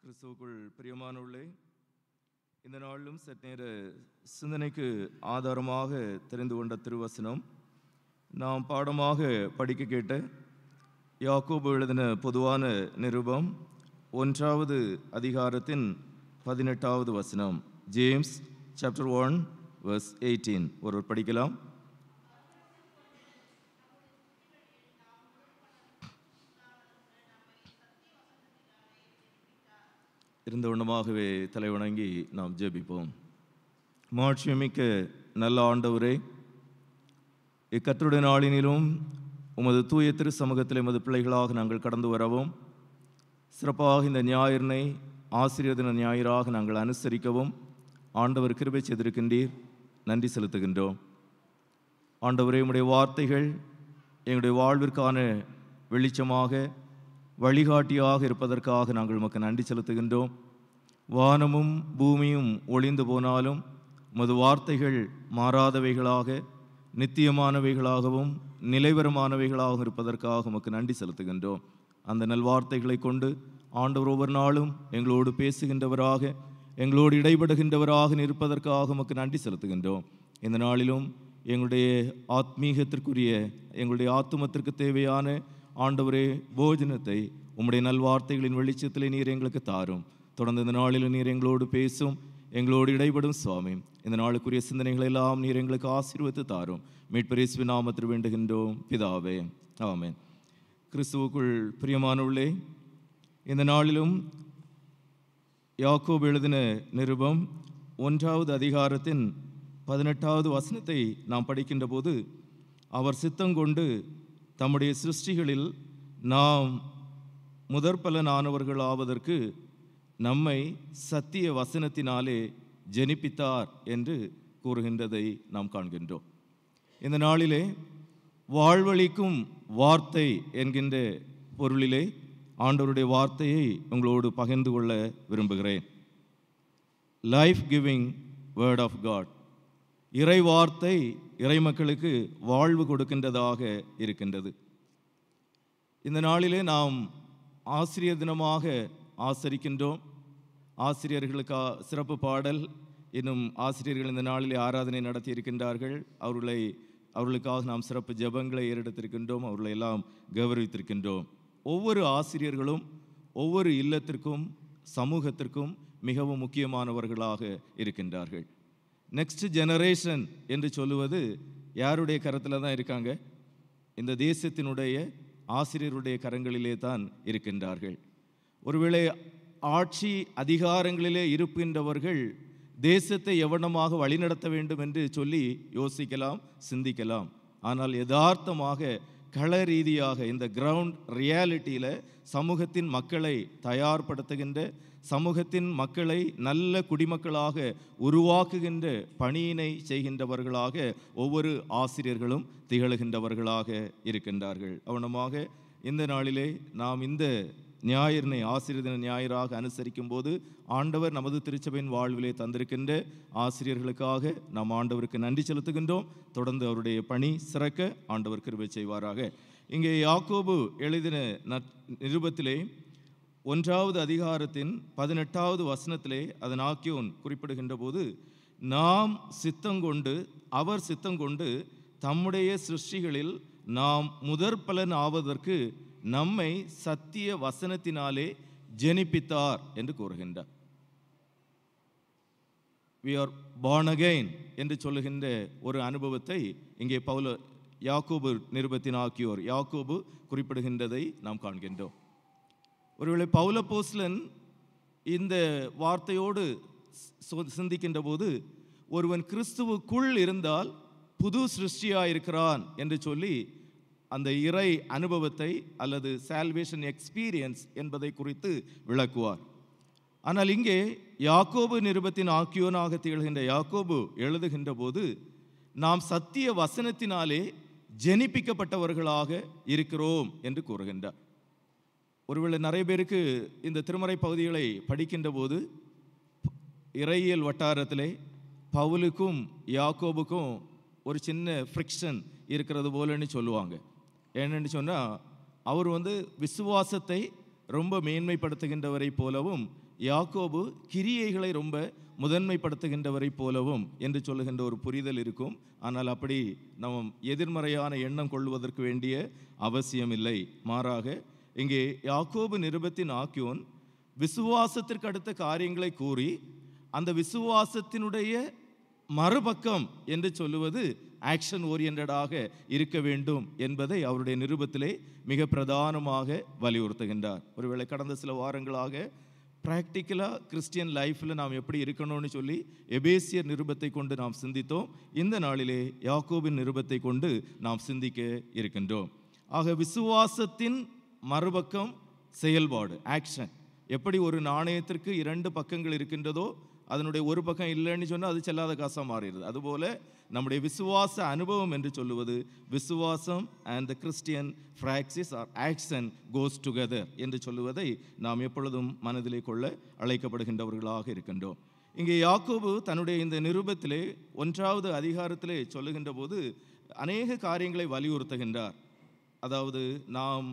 கிறிஸ்துவுக்குள் பிரியமானவர்களே, இந்த நாளிலும் சற்று நேர சிந்தனைக்கு ஆதாரமாக தெரிந்து கொண்ட திருவசனம் நாம் பாடமாக படிக்க கேட்ட யாக்கோபு எழுதின பொதுவான நிருபம் 1வது அதிகாரத்தின் 18வது வசனம். James chapter 1 verse 18. ஒருவர் படிக்கலாம். இருந்த உண்ணமாகவே தலை வணங்கி நாம் ஜெபிப்போம். மாட்சிமிக்க நல்ல ஆண்டவரே, இக்கர்த்தருடைய நாளினிலும் உமது தூய திரு சமூகத்தில் எமது பிள்ளைகளாக நாங்கள் கடந்து வரவும், சிறப்பாக இந்த ஞாயிறினை ஆசிரியர் தின ஞாயிறாக நாங்கள் அனுசரிக்கவும் ஆண்டவர் கிருபை செய்திருக்கின்றீர். நன்றி செலுத்துகின்றோம். ஆண்டவரே, உம்முடைய வார்த்தைகள் எங்களுடைய வாழ்விற்கான வெளிச்சமாக வழிகாட்டியாக இருப்பதற்காக நாங்கள் உமக்கு நன்றி செலுத்துகின்றோம். வானமும் பூமியும் ஒளிந்து போனாலும் உமது வார்த்தைகள் மாறாதவைகளாக நித்தியமானவைகளாகவும் நிலைவரமானவைகளாகவும் இருப்பதற்காக உமக்கு நன்றி செலுத்துகின்றோம். அந்த நல்வார்த்தைகளை கொண்டு ஆண்டவர் ஒவ்வொரு நாளும் எங்களோடு பேசுகின்றவராக, எங்களோடு இடைபடுகின்றவராக இருப்பதற்காக உமக்கு நன்றி செலுத்துகின்றோம். இந்த நாளிலும் எங்களுடைய ஆத்மீகத்திற்குரிய, எங்களுடைய ஆத்துமத்திற்கு தேவையான ஆண்டவரே போஜனத்தை உம்முடைய நல்வார்த்தைகளின் வெளிச்சத்திலே நீர் எங்களுக்கு தாரும். தொடர்ந்து இந்த நாளில் நீர் எங்களோடு பேசும், எங்களோடு இடைபடும் சுவாமி. இந்த நாளுக்குரிய சிந்தனைகள் எல்லாம் நீர் எங்களுக்கு ஆசீர்வதித்து தாரும். மீட்பர் இயேசுவின் நாமத்தில் வேண்டுகின்றோம் பிதாவே, ஆமென். கிறிஸ்துவுக்குள் பிரியமானவர்களே, இந்த நாளிலும் யாக்கோபு எழுதின நிருபம் 1வது அதிகாரத்தின் 18வது வசனத்தை நாம் படிக்கின்ற போது, அவர் சித்தங்கொண்டு தம்முடைய சிருஷ்டிகளில் நாம் முதற்பலனானவர்கள் ஆவதற்கு நம்மை சத்திய வசனத்தினாலே ஜெனிப்பித்தார் என்று கூறுகின்றதை நாம் காண்கின்றோம். இந்த நாளிலே வாழ்வளிக்கும் வார்த்தை என்கின்ற பொருளிலே ஆண்டவருடைய வார்த்தையை உங்களோடு பகிர்ந்து கொள்ள விரும்புகிறேன். Life giving word of God. இறை வார்த்தை இறை மக்களுக்கு வாழ்வு கொடுக்கின்றதாக இருக்கின்றது. இந்த நாளிலே நாம் ஆசிரியர் தினமாக ஆசரிக்கின்றோம். ஆசிரியர்களுக்கு சிறப்பு பாடல், இன்னும் ஆசிரியர்கள் இந்த நாளிலே ஆராதனை நடத்தி இருக்கின்றார்கள். அவர்களுக்காக நாம் சிறப்பு ஜெபங்களை ஏறெடுத்திருக்கின்றோம். அவர்களை எல்லாம் கௌரவித்திருக்கின்றோம். ஒவ்வொரு ஆசிரியர்களும் ஒவ்வொரு இல்லத்திற்கும் சமூகத்திற்கும் மிகவும் முக்கியமானவர்களாக இருக்கின்றார்கள். நெக்ஸ்ட் ஜெனரேஷன் என்று சொல்லுவது யாருடைய கரத்தில் தான் இருக்காங்க? இந்த தேசத்தினுடைய ஆசிரியருடைய கரங்களிலே தான் இருக்கின்றார்கள். ஒருவேளை ஆட்சி அதிகாரங்களிலே இருக்கின்றவர்கள் தேசத்தை எவ்வளமாக வழிநடத்த வேண்டும் என்று சொல்லி யோசிக்கலாம், சிந்திக்கலாம். ஆனால் யதார்த்தமாக கள ரீதியாக இந்த கிரவுண்ட் ரியாலிட்டியில் சமூகத்தின் மக்களை தயார்படுத்துகின்ற, சமூகத்தின் மக்களை நல்ல குடிமக்களாக உருவாக்குகின்ற பணியினை செய்கின்றவர்களாக ஒவ்வொரு ஆசிரியர்களும் திகழ்கின்றவர்களாக இருக்கின்றார்கள். அவனமாக இந்த நாளிலே நாம் இந்த ஞாயிறினை ஆசிரியர் தின ஞாயிறாக அனுசரிக்கும் போது ஆண்டவர் நமது திருச்சபையின் வாழ்விலே தந்திருக்கின்ற ஆசிரியர்களுக்காக நாம் ஆண்டவருக்கு நன்றி செலுத்துகின்றோம். தொடர்ந்து அவருடைய பணி சிறக்க ஆண்டவர் கிருபை செய்வாராக. இங்கே யாக்கோபு எழுதின நிருபத்திலே 1வது அதிகாரத்தின் 18வது வசனத்திலே அதன் ஆக்கியோன் குறிப்பிடுகின்ற போது, நாம் சித்தங்கொண்டு, அவர் சித்தங்கொண்டு தம்முடைய சிருஷ்டிகளில் நாம் முதற்பலன் ஆவதற்கு நம்மை சத்திய வசனத்தினாலே ஜெனிப்பித்தார் என்று கூறுகின்றார். we are born again என்று சொல்லுகின்ற ஒரு அனுபவத்தை இங்கே யாக்கோபு நிருபத்தின் ஆக்கியோர் யாக்கோபு குறிப்பிடுகின்றதை நாம் காண்கின்றோம். ஒருவேளை பவுலப்போஸ்தலன் இந்த வார்த்தையோடு சிந்திக்கின்ற போது, ஒருவன் கிறிஸ்துவுக்குள் இருந்தால் புது சிருஷ்டியாயிருக்கிறான் என்று சொல்லி அந்த இறை அனுபவத்தை அல்லது சால்வேஷன் எக்ஸ்பீரியன்ஸ் என்பதை குறித்து விளக்குவார். ஆனால் இங்கே யாக்கோபு நிருபத்தின் ஆக்கியோனாக திகழ்கின்ற யாக்கோபு எழுதுகின்ற போது, நாம் சத்திய வசனத்தினாலே ஜெனிப்பிக்கப்பட்டவர்களாக இருக்கிறோம் என்று கூறுகின்றார். ஒருவேளை நிறைய பேருக்கு இந்த திருமறை பகுதிகளை படிக்கின்ற போது இறையியல் வட்டாரத்திலே பவுலுக்கும் யாக்கோபுக்கும் ஒரு சின்ன ஃப்ரிக்ஷன் இருக்கிறது போலன்னு சொல்லுவாங்க. என்னென்னு சொன்னால், அவர் விசுவாசத்தை ரொம்ப மேன்மைப்படுத்துகின்றவரை போலவும், யாக்கோபு கிரியைகளை ரொம்ப முதன்மைப்படுத்துகின்றவரை போலவும் என்று சொல்லுகின்ற ஒரு புரிதல் இருக்கும். ஆனால் அப்படி நாம் எதிர்மறையான எண்ணம் கொள்வதற்கு வேண்டிய அவசியம் இல்லை. மாறாக இங்கே யாக்கோபு நிருபத்தின் ஆக்கியோன் விசுவாசத்திற்கு அடுத்த காரியங்களை கூறி, அந்த விசுவாசத்தினுடைய மறுபக்கம் என்று சொல்லுவது ஆக்ஷன் ஓரியன்டாக இருக்க வேண்டும் என்பதை அவருடைய நிருபத்திலே மிக பிரதானமாக வலியுறுத்துகின்றார். ஒருவேளை கடந்த சில வாரங்களாக ப்ராக்டிக்கலாக கிறிஸ்டியன் லைஃப்பில் நாம் எப்படி இருக்கணும்னு சொல்லி எபேசியர் நிருபத்தை கொண்டு நாம் சிந்தித்தோம். இந்த நாளிலே யாக்கோபின் நிருபத்தை கொண்டு நாம் சிந்திக்க இருக்கின்றோம். ஆக விசுவாசத்தின் மறுபக்கம் செயல்பாடு, ஆக்ஷன். எப்படி ஒரு நாணயத்திற்கு 2 பக்கங்கள் இருக்கின்றதோ, அதனுடைய ஒரு பக்கம் இல்லைன்னு சொன்னால் அது செல்லாத காசாக மாறிடுது. அதுபோல நம்முடைய விசுவாச அனுபவம் என்று சொல்லுவது விசுவாசம் and the Christian praxis or action goes together என்று சொல்லுவதை நாம் எப்பொழுதும் மனதிலே கொள்ள அழைக்கப்படுகின்றவர்களாக இருக்கின்றோம். இங்கே யாக்கோபு தன்னுடைய இந்த நிருபத்திலே 1வது அதிகாரத்திலே சொல்லுகின்ற போது அநேக காரியங்களை வலியுறுத்துகின்றார். அதாவது நாம்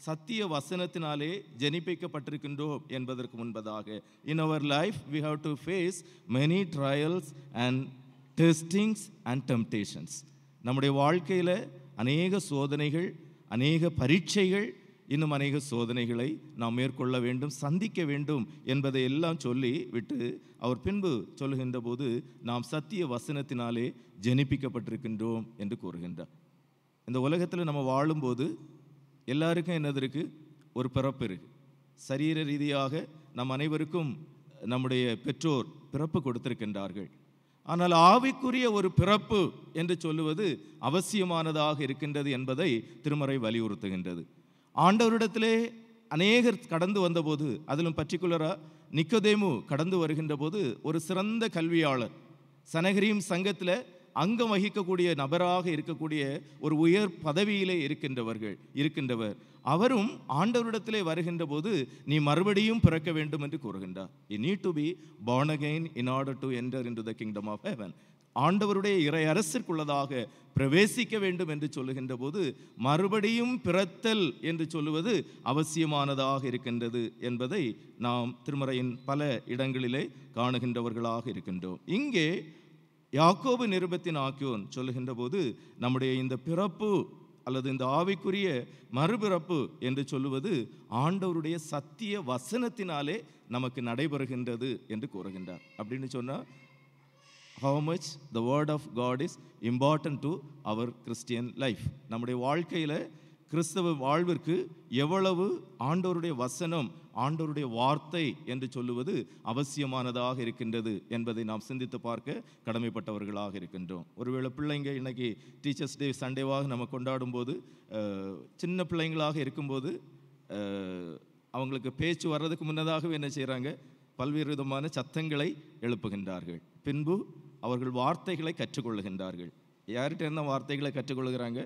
சத்திய வசனத்தினாலே ஜெனிப்பிக்கப்பட்டிருக்கின்றோம் என்பதற்கு முன்பதாக, in our life we have to face many trials and testings and temptations. நம்முடைய வாழ்க்கையில் அநேக சோதனைகள், அநேக பரீட்சைகள், இன்னும் அநேக சோதனைகளை நாம் மேற்கொள்ள வேண்டும், சந்திக்க வேண்டும் என்பதை எல்லாம் சொல்லி விட்டு அவர் பின்பு சொல்லுகின்ற போது நாம் சத்திய வசனத்தினாலே ஜெனிப்பிக்கப்பட்டிருக்கின்றோம் என்று கூறுகின்றார். இந்த உலகத்தில் நம்ம வாழும்போது எல்லாருக்கும் என்னது இருக்குது? ஒரு பிறப்பு இருக்குது. சரீர ரீதியாக நம் அனைவருக்கும் நம்முடைய பெற்றோர் பிறப்பு கொடுத்திருக்கின்றார்கள். ஆனால் ஆவிக்குரிய ஒரு பிறப்பு என்று சொல்லுவது அவசியமானதாக இருக்கின்றது என்பதை திருமறை வலியுறுத்துகின்றது. ஆண்டவரிடத்திலே அநேகர் கடந்து வந்தபோது, அதிலும் பர்டிகுலராக நிக்கோதேமு கடந்து வருகின்ற போது ஒரு சிறந்த கல்வியாளர், சனகரீம் சங்கத்தில் அங்கம் வகிக்கக்கூடிய நபராக இருக்கக்கூடிய ஒரு உயர் பதவியிலே இருக்கின்றவர் அவரும் ஆண்டவரிடத்திலே வருகின்ற போது நீ மறுபடியும் பிறக்க வேண்டும் என்று கூறுகின்றார். You need to be born again in order to enter into the kingdom of heaven. ஆண்டவருடைய இறை அரசிற்குள்ளதாக பிரவேசிக்க வேண்டும் என்று சொல்லுகின்ற போது மறுபடியும் பிறத்தல் என்று சொல்லுவது அவசியமானதாக இருக்கின்றது என்பதை நாம் திருமறையின் பல இடங்களிலே காணுகின்றவர்களாக இருக்கின்றோம். இங்கே யாக்கோபு நிருபத்தின் ஆக்கியோன் சொல்லுகின்ற போது நம்முடைய இந்த பிறப்பு அல்லது இந்த ஆவிக்குரிய மறுபிறப்பு என்று சொல்லுவது ஆண்டவருடைய சத்திய வசனத்தினாலே நமக்கு நடைபெறுகின்றது என்று கூறுகின்றார். அப்படின்னு சொன்னால் how much the word of God is important to our Christian life. நம்முடைய வாழ்க்கையில் கிறிஸ்தவ வாழ்விற்கு எவ்வளவு ஆண்டவருடைய வசனம், ஆண்டவருடைய வார்த்தை என்று சொல்லுவது அவசியமானதாக இருக்கின்றது என்பதை நாம் சிந்தித்து பார்க்க கடமைப்பட்டவர்களாக இருக்கின்றோம். ஒருவேளை பிள்ளைங்க இன்னைக்கு டீச்சர்ஸ் டே சண்டேவாக நம்ம கொண்டாடும் போது, சின்ன பிள்ளைங்களாக இருக்கும்போது அவங்களுக்கு பேச்சு வர்றதுக்கு முன்னதாகவே என்ன செய்கிறாங்க? பல்வேறு விதமான சத்தங்களை எழுப்புகின்றார்கள். பின்பு அவர்கள் வார்த்தைகளை கற்றுக்கொள்ளுகின்றார்கள். யார்கிட்ட என்ன வார்த்தைகளை கற்றுக்கொள்கிறாங்க?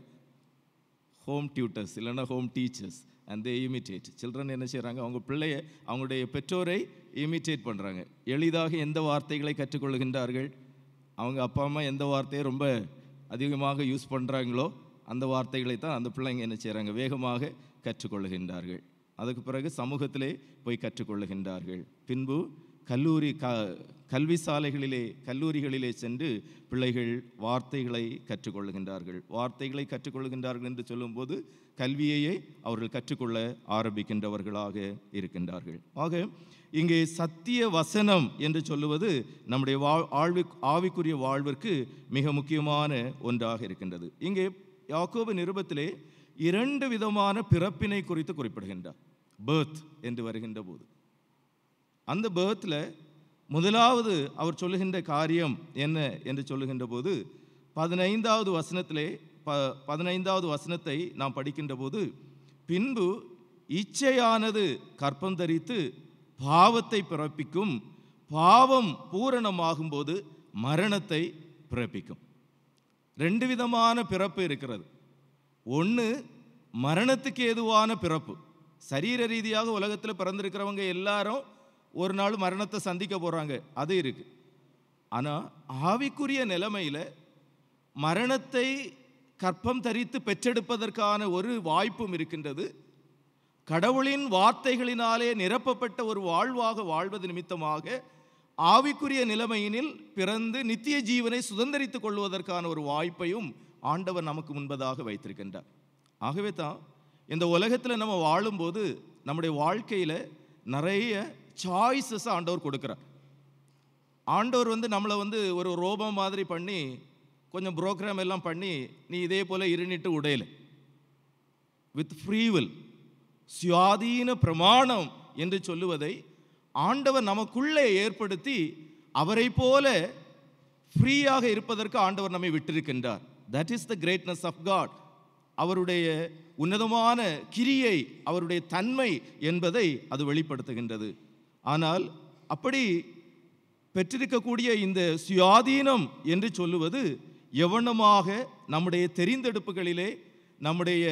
ஹோம் டியூட்டர்ஸ் இல்லைன்னா home teachers. And they imitate. Children என்ன செய்கிறாங்க? அவங்க பிள்ளைய, அவங்களுடைய பெற்றோரை இமிட்டேட் பண்ணுறாங்க. எளிதாக எந்த வார்த்தைகளை கற்றுக்கொள்ளுகின்றார்கள்? அவங்க அப்பா அம்மா எந்த வார்த்தையை ரொம்ப அதிகமாக யூஸ் பண்ணுறாங்களோ அந்த வார்த்தைகளை தான் அந்த பிள்ளைங்க என்ன செய்கிறாங்க? வேகமாக கற்றுக்கொள்ளுகின்றார்கள். அதுக்கு பிறகு சமூகத்திலே போய் கற்றுக்கொள்ளுகின்றார்கள். பின்பு கல்வி சாலைகளிலே, கல்லூரிகளிலே சென்று பிள்ளைகள் வார்த்தைகளை கற்றுக்கொள்ளுகின்றார்கள். வார்த்தைகளை கற்றுக்கொள்ளுகின்றார்கள் என்று சொல்லும்போது கல்வியையே அவர்கள் கற்றுக்கொள்ள ஆரம்பிக்கின்றவர்களாக இருக்கின்றார்கள். ஆக இங்கே சத்திய வசனம் என்று சொல்லுவது நம்முடைய ஆவிக்குரிய வாழ்விற்கு மிக முக்கியமான ஒன்றாக இருக்கின்றது. இங்கே யாக்கோபு நிருபத்திலே 2 விதமான பிறப்பினை குறித்து குறிப்பிடுகின்றார். பர்த் என்று வருகின்ற போது அந்த பர்த்தில் முதலாவது அவர் சொல்லுகின்ற காரியம் என்ன என்று சொல்லுகின்ற போது 15வது வசனத்திலே 15வது வசனத்தை நாம் படிக்கின்ற போது, பின்பு இச்சையானது கற்பம் தரித்து பாவத்தை பிறப்பிக்கும், பாவம் பூரணமாகும் போது மரணத்தை பிறப்பிக்கும். 2 விதமான பிறப்பு இருக்கிறது. ஒன்று மரணத்துக்கு ஏதுவான பிறப்பு. சரீர ரீதியாக உலகத்தில் பிறந்திருக்கிறவங்க எல்லாரும் ஒரு நாள் மரணத்தை சந்திக்க போகிறாங்க, அது இருக்குது. ஆனால் ஆவிக்குரிய நிலைமையில் மரணத்தை கற்பம் தரித்து பெற்றெடுப்பதற்கான ஒரு வாய்ப்பும் இருக்கின்றது. கடவுளின் வார்த்தைகளினாலே நிரப்பப்பட்ட ஒரு வாழ்வாக வாழ்வது நிமித்தமாக ஆவிக்குரிய நிலைமையினில் பிறந்து நித்திய ஜீவனை சுதந்திரித்துக் கொள்வதற்கான ஒரு வாய்ப்பையும் ஆண்டவர் நமக்கு முன்பதாக வைத்திருக்கின்றார். ஆகவே தான் இந்த உலகத்தில் நம்ம வாழும்போது நம்முடைய வாழ்க்கையில் நிறைய சாய்ஸஸ் ஆண்டவர் கொடுக்குறார். ஆண்டவர் நம்மளை ஒரு ரோபம் மாதிரி பண்ணி கொஞ்சம் ப்ரோக்ராம் எல்லாம் பண்ணி நீ இதே போல் இருநிட்டு உடையல வித் ஃப்ரீவில் சுயாதீன பிரமாணம் என்று சொல்லுவதை ஆண்டவர் நமக்குள்ளே ஏற்படுத்தி அவரை போல ஃப்ரீயாக இருப்பதற்கு ஆண்டவர் நம்மை விட்டிருக்கின்றார். That is the greatness of God. அவருடைய உன்னதமான கிரியை, அவருடைய தன்மை என்பதை அது வெளிப்படுத்துகின்றது. ஆனால் அப்படி பெற்றிருக்கக்கூடிய இந்த சுயாதீனம் என்று சொல்லுவது எவனமாக நம்முடைய தெரிந்தெடுப்புகளிலே நம்முடைய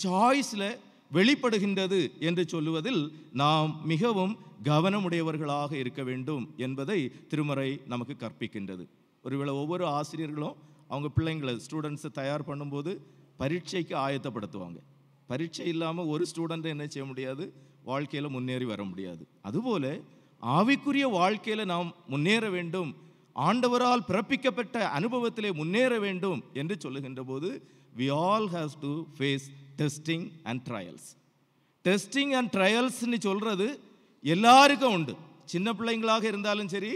சாய்ஸில் வெளிப்படுகின்றது என்று சொல்லுவதில் நாம் மிகவும் கவனமுடையவர்களாக இருக்க வேண்டும் என்பதை திருமறை நமக்கு கற்பிக்கின்றது. ஒருவேளை ஒவ்வொரு ஆசிரியர்களும் அவங்க பிள்ளைங்களை ஸ்டூடெண்ட்ஸை தயார் பண்ணும்போது பரீட்சைக்கு ஆயத்தப்படுத்துவாங்க. பரீட்சை இல்லாமல் ஒரு ஸ்டூடெண்ட்டை என்ன செய்ய முடியாது, வாழ்க்கையில் முன்னேறி வர முடியாது. அதுபோல் ஆவிக்குரிய வாழ்க்கையில் நாம் முன்னேற வேண்டும், ஆண்டவரால் பிறப்பிக்கப்பட்ட அனுபவத்திலே முன்னேற வேண்டும் என்று சொல்லுகின்ற போது we all have to face testing and trials. Testing and ட்ரையல்ஸ்ன்னு சொல்கிறது எல்லாருக்கும் உண்டு. சின்ன பிள்ளைங்களாக இருந்தாலும் சரி,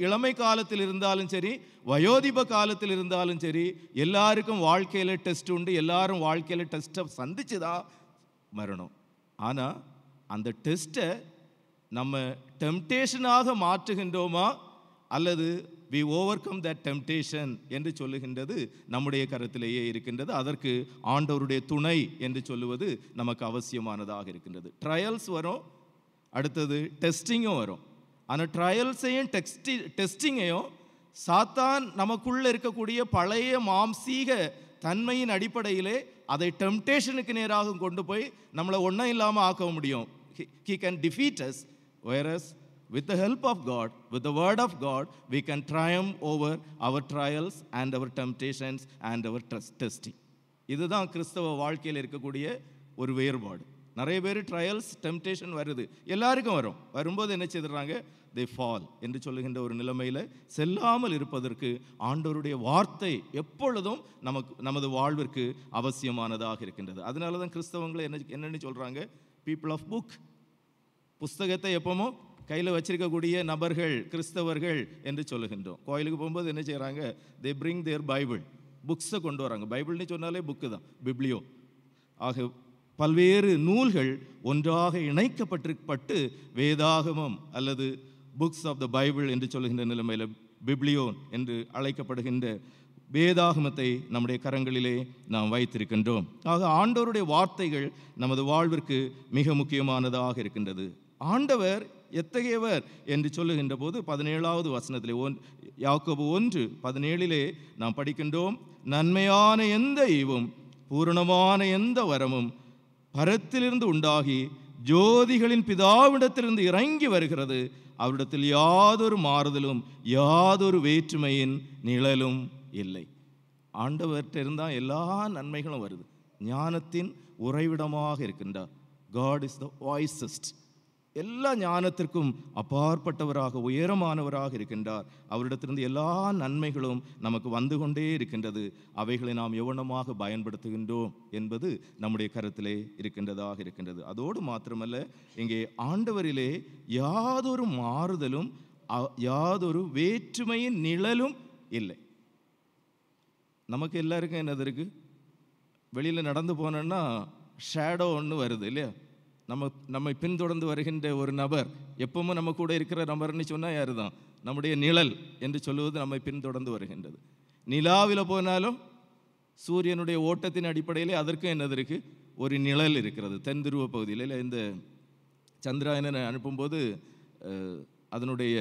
இளமை காலத்தில் இருந்தாலும் சரி, வயோதிப காலத்தில் இருந்தாலும் சரி, எல்லாருக்கும் வாழ்க்கையில் டெஸ்ட் உண்டு. எல்லாரும் வாழ்க்கையில் டெஸ்ட்டை சந்திச்சு தான் வரணும். ஆனால் அந்த டெஸ்ட்டை நம்ம டெம்டேஷனாக மாற்றுகின்றோமா அல்லது we overcome that temptation என்று சொல்லுகின்றது நம்முடைய கருத்திலேயே இருக்கின்றது. அதற்கு ஆண்டவருடைய துணை என்று சொல்லுவது நமக்கு அவசியமானதாக இருக்கின்றது. ட்ரையல்ஸ் வரும், அடுத்தது டெஸ்டிங்கும் வரும். ஆனால் ட்ரையல்ஸையும் டெஸ்டிங்கையும் சாத்தான் நமக்குள்ளே இருக்கக்கூடிய பழைய மாம்சீக தன்மையின் அடிப்படையிலே அதை டெம்டேஷனுக்கு நேராக கொண்டு போய் நம்மளை ஒன்றும் இல்லாமல் ஆக்க முடியும். He can defeat us, whereas with the help of God, with the word of God, we can triumph over our trials and our temptations and our testing. இதுதான் கிறிஸ்தவ வாழ்க்கையில் இருக்கக்கூடிய ஒரு வேறுபாடு. நிறைய பேர் ட்ரையல்ஸ் டெம்டேஷன் வருது, எல்லாருக்கும் வரும். வரும்போது என்ன செய்துறாங்க, they fall என்று சொல்லுகின்ற ஒரு நிலைமையில் செல்லாமல் இருப்பதற்கு ஆண்டவருடைய வார்த்தை எப்பொழுதும் நமது வாழ்விற்கு அவசியமானதாக இருக்கின்றது. அதனால தான் கிறிஸ்தவங்களை என்னென்னு சொல்கிறாங்க, பீப்புள் ஆஃப் புக். புஸ்தகத்தை எப்போமோ கையில் வச்சிருக்கக்கூடிய நபர்கள் கிறிஸ்தவர்கள் என்று சொல்லுகின்றோம். கோயிலுக்கு போகும்போது என்ன செய்கிறாங்க, தே பிரிங் தேர் பைபிள், புக்ஸை கொண்டு வராங்க. பைபிள்னு சொன்னாலே புக்கு தான், பிப்ளியோ. ஆக பல்வேறு நூல்கள் ஒன்றாக இணைக்கப்பட்டு வேதாகமம் அல்லது புக்ஸ் ஆஃப் த பைபிள் என்று சொல்லுகின்ற நிலைமையில் பிப்ளியோன் என்று அழைக்கப்படுகின்ற வேதாகமத்தை நம்முடைய கரங்களிலே நாம் வைத்திருக்கின்றோம். ஆக ஆண்டவருடைய வார்த்தைகள் நமது வாழ்விற்கு மிக முக்கியமானதாக இருக்கின்றது. ஆண்டவர் எத்தகையவர் என்று சொல்லுகின்ற போது 17வது வசனத்திலே யாக்கோபு 1:17 நாம் படிக்கின்றோம், நன்மையான எந்த ஈவும் பூரணமான எந்த வரமும் பரத்திலிருந்து உண்டாகி ஜோதிகளின் பிதாவிடத்திலிருந்து இறங்கி வருகிறது, அவரிடத்தில் யாதொரு மாறுதலும் யாதொரு வேற்றுமையின் நிழலும் இல்லை. ஆண்டவர்கிட்ட இருந்தால் எல்லா நன்மைகளும் வருது. ஞானத்தின் உறைவிடமாக இருக்கின்றார். God is the wisest. எல்லா ஞானத்திற்கும் அப்பாற்பட்டவராக உயரமானவராக இருக்கின்றார். அவரிடத்திலிருந்து எல்லா நன்மைகளும் நமக்கு வந்து கொண்டே இருக்கின்றது. அவைகளை நாம் எவ்வளமாக பயன்படுத்துகின்றோம் என்பது நம்முடைய கருத்திலே இருக்கின்றதாக இருக்கின்றது. அதோடு மாத்திரமல்ல, இங்கே ஆண்டவரிலே யாதொரு மாறுதலும் யாதொரு வேற்றுமையின் நிழலும் இல்லை. நமக்கு எல்லாருக்கும் என்னது இருக்குது, வெளியில் நடந்து போனோன்னா ஷேடோ ஒன்று வருது இல்லையா. நம்மை பின்தொடர்ந்து வருகின்ற ஒரு நபர், எப்பவும் நம்ம கூட இருக்கிற நபர்னு சொன்னால் யார் தான், நம்முடைய நிழல் என்று சொல்லுவது நம்மை பின்தொடர்ந்து வருகின்றது. நிலாவில் போனாலும் சூரியனுடைய ஓட்டத்தின் அடிப்படையிலே அதற்கும் என்னது இருக்குது, ஒரு நிழல் இருக்கிறது. தென் துருவ பகுதியில் இல்லை, இந்த சந்திராயனை அனுப்பும்போது அதனுடைய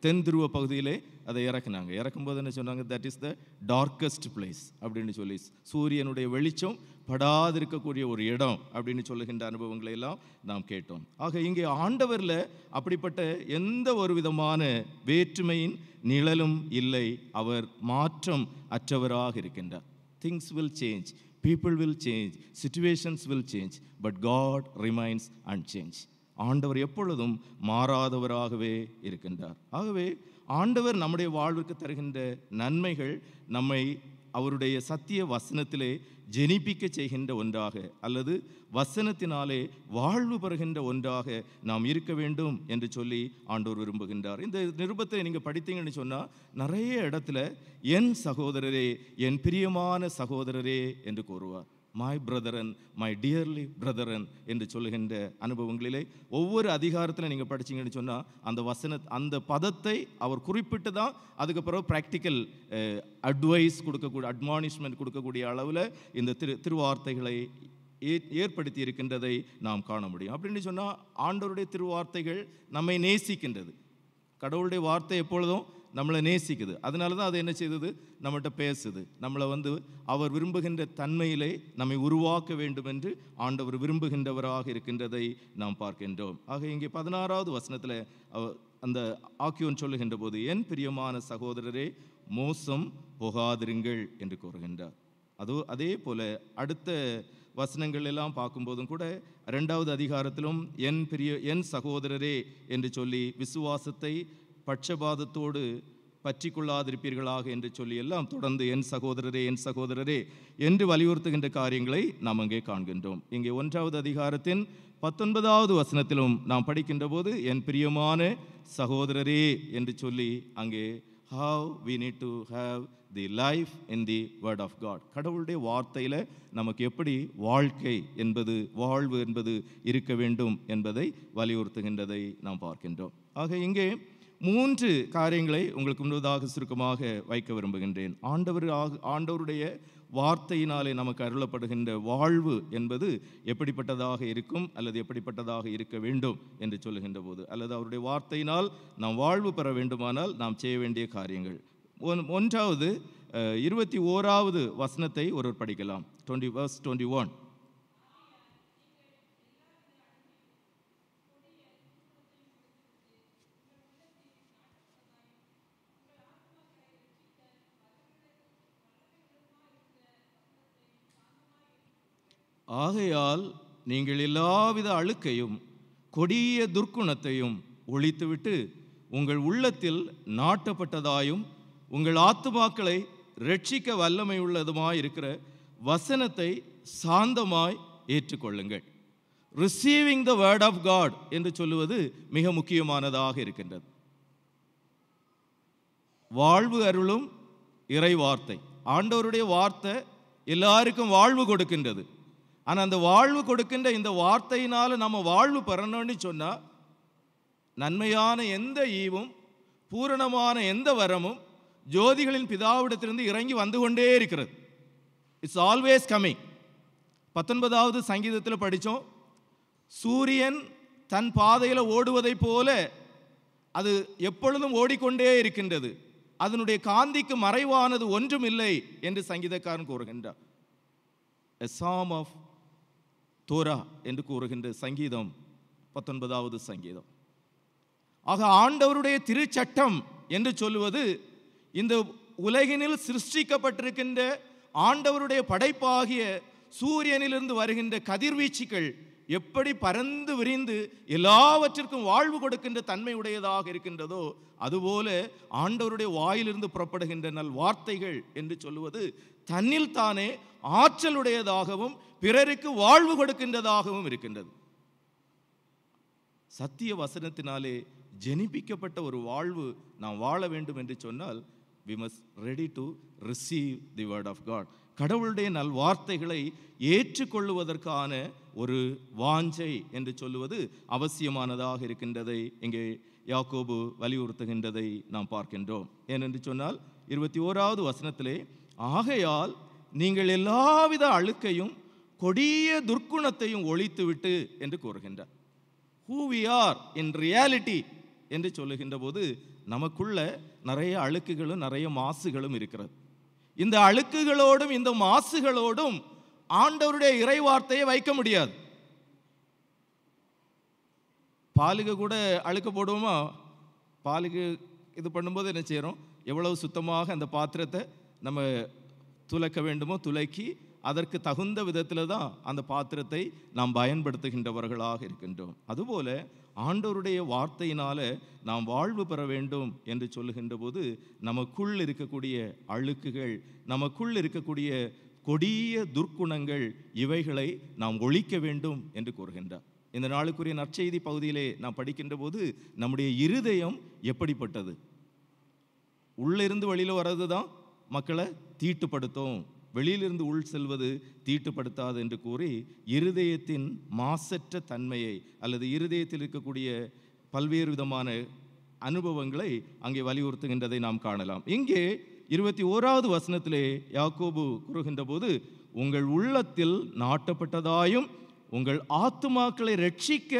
தென் துருவ பகுதியிலே அதை இறக்குனாங்க. இறக்கும்போது என்ன சொன்னாங்க, that is the darkest place அப்படின்னு சொல்லி, சூரியனுடைய வெளிச்சம் படாதிருக்கக்கூடிய ஒரு இடம் அப்படின்னு சொல்லுகின்ற அனுபவங்களை எல்லாம் நாம் கேட்டோம். ஆக இங்கே ஆண்டவரில் அப்படிப்பட்ட எந்த ஒரு விதமான வேற்றுமையின் நிழலும் இல்லை. அவர் மாற்றம் அற்றவராக இருக்கின்றார். Things will change, people will change, situations will change, but God remains unchanged. ஆண்டவர் எப்பொழுதும் மாறாதவராகவே இருக்கின்றார். ஆகவே ஆண்டவர் நம்முடைய வாழ்வுக்கு தருகின்ற நன்மைகள் நம்மை அவருடைய சத்திய வசனத்திலே ஜெனிப்பிக்க செய்கின்ற ஒன்றாக, அல்லது வசனத்தினாலே வாழ்வு பெறுகின்ற ஒன்றாக நாம் இருக்க வேண்டும் என்று சொல்லி ஆண்டவர் விரும்புகின்றார். இந்த நிருபத்தை நீங்கள் படித்தீங்கன்னு சொன்னால் நிறைய இடத்துல என் சகோதரரே, என் பிரியமான சகோதரரே என்று கூறுவார். My brethren, my dearly brethren என்று சொல்லுகின்ற அனுபவங்களிலே ஒவ்வொரு அதிகாரத்தில் நீங்கள் படிச்சீங்கன்னு சொன்னால் அந்த பதத்தை அவர் குறிப்பிட்டு தான் அதுக்கு பிறகு ப்ராக்டிக்கல் அட்வைஸ் கொடுக்கக்கூடிய, அட்மானிஷ்மெண்ட் கொடுக்கக்கூடிய அளவில் இந்த திருவார்த்தைகளை ஏற்படுத்தி இருக்கின்றதை நாம் காண முடியும். அப்படின்னு சொன்னால் ஆண்டவருடைய திருவார்த்தைகள் நம்மை நேசிக்கின்றது. கடவுளுடைய வார்த்தை எப்பொழுதும் நம்மளை நேசிக்குது. அதனால தான் அது என்ன செய்தது, நம்மகிட்ட பேசுது. நம்மளை அவர் விரும்புகின்ற தன்மையிலே நம்மை உருவாக்க வேண்டும் என்று ஆண்டவர் விரும்புகின்றவராக இருக்கின்றதை நாம் பார்க்கின்றோம். ஆக இங்கே 16வது வசனத்தில் அந்த ஆக்கியோன் சொல்லுகின்ற போது, என் பிரியமான சகோதரரே மோசம் போகாதிருங்கள் என்று கூறுகின்றார். அதே போல அடுத்த வசனங்கள் எல்லாம் பார்க்கும்போதும் கூட 2வது அதிகாரத்திலும் என் சகோதரரே என்று சொல்லி விசுவாசத்தை பட்சபாதத்தோடு பற்றி கொள்ளாதிருப்பீர்களாக என்று சொல்லி எல்லாம் தொடர்ந்து என் சகோதரரே என்று வலியுறுத்துகின்ற காரியங்களை நாம் அங்கே காண்கின்றோம். இங்கே 1வது அதிகாரத்தின் 19வது வசனத்திலும் நாம் படிக்கின்ற போது என் பிரியமான சகோதரரே என்று சொல்லி அங்கே how we need to have the life in the word of God. கடவுளுடைய வார்த்தையில் நமக்கு எப்படி வாழ்வு என்பது இருக்க வேண்டும் என்பதை வலியுறுத்துகின்றதை நாம் பார்க்கின்றோம். ஆக இங்கே 3 காரியங்களை உங்களுக்கு முன்பதாக சுருக்கமாக வைக்க விரும்புகின்றேன். ஆண்டவருடைய வார்த்தையினாலே நமக்கு அருளப்படுகின்ற வாழ்வு என்பது எப்படிப்பட்டதாக இருக்கும், அல்லது எப்படிப்பட்டதாக இருக்க வேண்டும் என்று சொல்லுகின்ற போது, அல்லது அவருடைய வார்த்தையினால் நாம் வாழ்வு பெற வேண்டுமானால் நாம் செய்ய வேண்டிய காரியங்கள். 1வது 21வது வசனத்தை ஒருவர் படிக்கலாம். 21. ஆகையால் நீங்கள் எல்லாவித அழுக்கையும் கொடிய துர்க்குணத்தையும் ஒழித்துவிட்டு உங்கள் உள்ளத்தில் நாட்டப்பட்டதாயும் உங்கள் ஆத்துமாக்களை ரட்சிக்க வல்லமை உள்ளதுமாய் இருக்கிற வசனத்தை சாந்தமாய் ஏற்றுக்கொள்ளுங்கள். Receiving the word of God என்று சொல்லுவது மிக முக்கியமானதாக இருக்கின்றது. வாழ்வு அருளும் இறை வார்த்தை, ஆண்டவருடைய வார்த்தை எல்லாருக்கும் வாழ்வு கொடுக்கின்றது. ஆனால் அந்த வாழ்வு கொடுக்கின்ற இந்த வார்த்தையினால் நம்ம வாழ்வு பெறணும்னு சொன்னால் நன்மையான எந்த ஈவும் பூரணமான எந்த வரமும் ஜோதிகளின் பிதாவிடத்திலிருந்து இறங்கி வந்து கொண்டே இருக்கிறது. It's always coming. 19வது சங்கீதத்தில் படித்தோம், சூரியன் தன் பாதையில் ஓடுவதை போல அது எப்பொழுதும் ஓடிக்கொண்டே இருக்கின்றது, அதனுடைய காந்திக்கு மறைவானது ஒன்றும் இல்லை என்று சங்கீதக்காரன் கூறுகின்றார். A psalm of Torah என்று கூறுகின்ற சங்கீதம் 19வது சங்கீதம். ஆக ஆண்டவருடைய திருச்சட்டம் என்று சொல்லுவது இந்த உலகினில் சிருஷ்டிக்கப்பட்டிருக்கின்ற ஆண்டவருடைய படைப்பாகிய சூரியனிலிருந்து வருகின்ற கதிர்வீச்சுகள் எப்படி பறந்து விரிந்து எல்லாவற்றிற்கும் வாழ்வு கொடுக்கின்ற தன்மை உடையதாக இருக்கின்றதோ, அதுபோல ஆண்டவருடைய வாயிலிருந்து புறப்படுகின்ற நல் வார்த்தைகள் என்று சொல்லுவது தன்னில் தானே ஆற்றலுடையதாகவும் பிறருக்கு வாழ்வு கொடுக்கின்றதாகவும் இருக்கின்றது. சத்திய வசனத்தினாலே ஜெனிப்பிக்கப்பட்ட ஒரு வாழ்வு நாம் வாழ வேண்டும் என்று சொன்னால் we must ready to receive the word of God. கடவுளுடைய நல் வார்த்தைகளை ஏற்றுக்கொள்ளுவதற்கான ஒரு வாஞ்சை என்று சொல்லுவது அவசியமானதாக இருக்கின்றதை இங்கே யாக்கோபு வலியுறுத்துகின்றதை நாம் பார்க்கின்றோம். ஏனென்று சொன்னால் 21வது வசனத்திலே ஆகையால் நீங்கள் எல்லாவித அழுக்கையும் கொடிய துர்க்குணத்தையும் ஒழித்துவிட்டு என்று கூறுகின்றார். who we are in reality என்று சொல்லுகின்ற போது நமக்குள்ள நிறைய அழுக்குகளும் நிறைய மாசுகளும் இருக்கிறது. இந்த அழுக்குகளோடும் இந்த மாசுகளோடும் ஆண்டவருடைய இறை வார்த்தையை வைக்க முடியாது. பாலுக்கு கூட அழுக்க போடுவோமா? பாலுக்கு இது பண்ணும்போது என்ன செய்கிறோம், எவ்வளவு சுத்தமாக அந்த பாத்திரத்தை நம்ம துலக்க வேண்டுமோ துலக்கி அதற்கு தகுந்த விதத்தில் தான் அந்த பாத்திரத்தை நாம் பயன்படுத்துகின்றவர்களாக இருக்கின்றோம். அதுபோல ஆண்டவருடைய வார்த்தையினால நாம் வாழ்வு பெற வேண்டும் என்று சொல்லுகின்ற போது நமக்குள் இருக்கக்கூடிய அழுக்குகள், நமக்குள் இருக்கக்கூடிய கொடிய துர்க்குணங்கள், இவைகளை நாம் ஒழிக்க வேண்டும் என்று கூறுகின்றார். இந்த நாளுக்குரிய நற்செய்தி பகுதியிலே நாம் படிக்கின்ற போது நம்முடைய இருதயம் எப்படிப்பட்டது, உள்ளிருந்து வெளியில் வர்றது தான் மக்களை தீட்டுப்படுத்தும், வெளியிலிருந்து உள் செல்வது தீட்டுப்படுத்தாது என்று கூறி இருதயத்தின் மாசற்ற தன்மையை அல்லது இருதயத்தில் இருக்கக்கூடிய பல்வேறு விதமான அனுபவங்களை அங்கே வலியுறுத்துகின்றதை நாம் காணலாம். இங்கே 21வது வசனத்திலே யாக்கோபு கூறுகின்ற போது, உங்கள் உள்ளத்தில் நாட்டப்பட்டதாயும் உங்கள் ஆத்துமாக்களை ரட்சிக்க